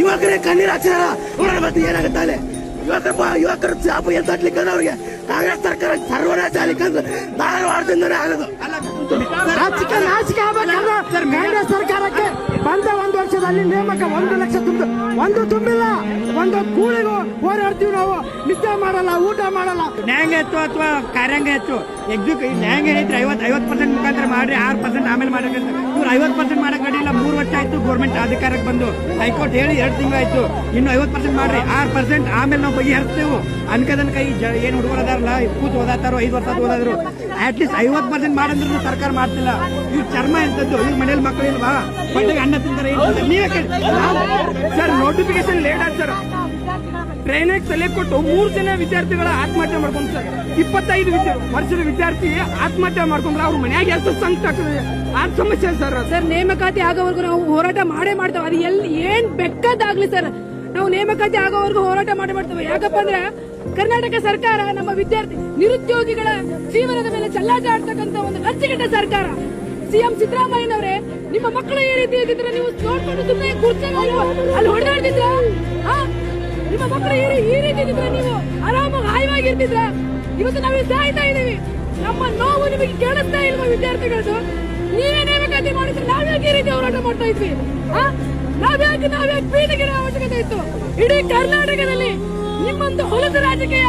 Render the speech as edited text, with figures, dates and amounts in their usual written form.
ಯುವಕರೇ ಕಣ್ಣೀರು ಹಾಕ್ಸಿದಾರ ನೋಡೋಣ ಮತ್ತೆ ಏನಾಗುತ್ತೆ ಅಲ್ಲಿ. ಯುವಕರ ಜಾಬ್ ಎತ್ತಲಿಕ್ಕೆ ಅವ್ರಿಗೆ ಕಾಂಗ್ರೆಸ್ ಸರ್ಕಾರ ಸರ್ವನಾಶ ಆಗ್ಲಿಕ್ಕೆ ಧಾರವಾಡದಿಂದನೇ ಆಗೋದು. ನಾಚಿಕೆ ಕಾಂಗ್ರೆಸ್ ಸರ್ಕಾರಕ್ಕೆ ಬಂದ 1 ವರ್ಷದಲ್ಲಿ ನೇಮಕ 1 ಲಕ್ಷ ಒಂದು ತುಂಬಿಲ್ಲ. ಒಂದು ಕೂಲಿಗೂ ಹೋರಾಡ್ತೀವಿ ನಾವು. ನಿದ್ದೆ ಮಾಡಲ್ಲ, ಊಟ ಮಾಡಲ್ಲ. ನ್ಯಾಯಾಂಗ ಹೆಚ್ಚು ಅಥವಾ ಕಾರ್ಯಾಂಗ ಹೆಚ್ಚು ನ್ಯಾಯಾಂಗ ಏನೈತ್ರಿ 50% ಮುಖಾಂತರ ಮಾಡ್ರಿ 6% ಆಮೇಲೆ ಮಾಡಕ್ಕೆ. ಇವ್ರು 50% ಮಾಡಕ್ ಅಡಿಲ್ಲ. 3 ವರ್ಷ ಆಯ್ತು ಗೌರ್ಮೆಂಟ್ ಅಧಿಕಾರಕ್ಕೆ ಬಂದು. ಹೈಕೋರ್ಟ್ ಹೇಳಿ 2 ತಿಂಗಳು ಆಯ್ತು. ಇನ್ನು 50% ಮಾಡ್ರಿ 6% ಆಮೇಲೆ ನಾವು ಬಗೆಹರಿಸ್ತೇವೆ ಅನ್ಕದನ್ ಕೈ ಏನ್ ಹುಡುಗರು ಅದಾರಲ್ಲ ಕೂತು ಓದಾತಾರೋ 5 ವರ್ಷ ಓದಾದ್ರು ಅಟ್ಲೀಸ್ಟ್ 50% ಮಾಡಂದ್ರೂ ಸರ್ಕಾರ ಮಾಡ್ತಿಲ್ಲ. ಇವ್ರು ಚರ್ಮ ಎಂತದ್ದು, ಇವ್ರ ಮನೇಲಿ ಮಕ್ಕಳು ಇಲ್ವಾ, ಬಟ್ಟೆಗೆ ಅನ್ನ ತಿಂತಾರೆ. ನೀವೇ ಸರ್ ನೋಟಿಫಿಕೇಶನ್ ಲೇಟ್ ಆಯ್ತು ಸರ್. ಟ್ರೈನಿಗೆ ಸಲಹೆ ಕೊಟ್ಟು 3 ಜನ ವಿದ್ಯಾರ್ಥಿಗಳ ಆತ್ಮಹತ್ಯೆ ಮಾಡ್ಕೊಂಡು ಸರ್. 25 ವರ್ಷದ ವಿದ್ಯಾರ್ಥಿ ಆತ್ಮಹತ್ಯೆ ಮಾಡ್ಕೊಂಡ್ರೆ ಅವ್ರ ಮನ್ಯಾಗ ಎಷ್ಟು ಸಂಕಟ ಆಗ್ತದೆ. ಆ ಸಮಸ್ಯೆ ಸರ್. ಸರ್ ನೇಮಕಾತಿ ಆಗೋವರೆಗೂ ನಾವು ಹೋರಾಟ ಮಾಡ್ತೇವೆ. ಅದು ಎಲ್ಲಿ ಏನ್ ಬೆಕ್ಕದಾಗ್ಲಿ ಸರ್, ನಾವು ನೇಮಕಾತಿ ಆಗೋವರೆಗೂ ಹೋರಾಟ ಮಾಡ್ತೇವೆ. ಯಾಕಪ್ಪ ಅಂದ್ರೆ ಕರ್ನಾಟಕ ಸರ್ಕಾರ ನಮ್ಮ ವಿದ್ಯಾರ್ಥಿ ನಿರುದ್ಯೋಗಿಗಳ ಜೀವನದ ಮೇಲೆ ಚೆಲ್ಲಾಟ ಆಡ್ತಕ್ಕಂತ ಒಂದು ಲಜ್ಜೆಗೆಟ್ಟ ಸರ್ಕಾರ. ಸಿಎಂ ಸಿದ್ದರಾಮಯ್ಯನವರೇ, ನಿಮ್ಮ ಮಕ್ಕಳು ಈ ರೀತಿ ಇದ್ದಿದ್ರೆ ನೀವು ನೋಡ್ಕೊಂಡು ಸುಮ್ಮನೆ ಕೂರ್ಚಲ್ಲಿ ಅಲ್ಲಿ ಹೊಡೆದಾಡ್ತಿದ್ರ? ನಿಮ್ಮ ಮಕ್ಕಳು ಈ ರೀತಿ ಇದ್ದಿದ್ರೆ ನೀವು ಆರಾಮಾಗಿ ಹಾಯವಾಗಿರ್ತಿದ್ರ? ಇವತ್ತು ನಾವು ಸಾಯ್ತಾ ಇದೀವಿ. ನಮ್ಮ ನೋವು ನಿಮಗೆ ಕೇಳಿಸ್ತಾ ಇಲ್ವಾ ವಿದ್ಯಾರ್ಥಿಗಳದ್ದು? ನೀವೇ ನೇಮಕಾತಿ ಮಾಡಿದ್ರೆ ನಾವ್ಯಾಕೆ ಈ ರೀತಿ ಹೋರಾಟ ಮಾಡ್ತಾ ಇದ್ವಿ? ನಾವ್ಯಾಕೆ ಬೀದಿಗಿರೋ ಅವಶ್ಯಕತೆ ಇತ್ತು? ಇಡೀ ಕರ್ನಾಟಕದಲ್ಲಿ ನಿಮ್ಮಂತ ಹೊಲದ ರಾಜಕೀಯ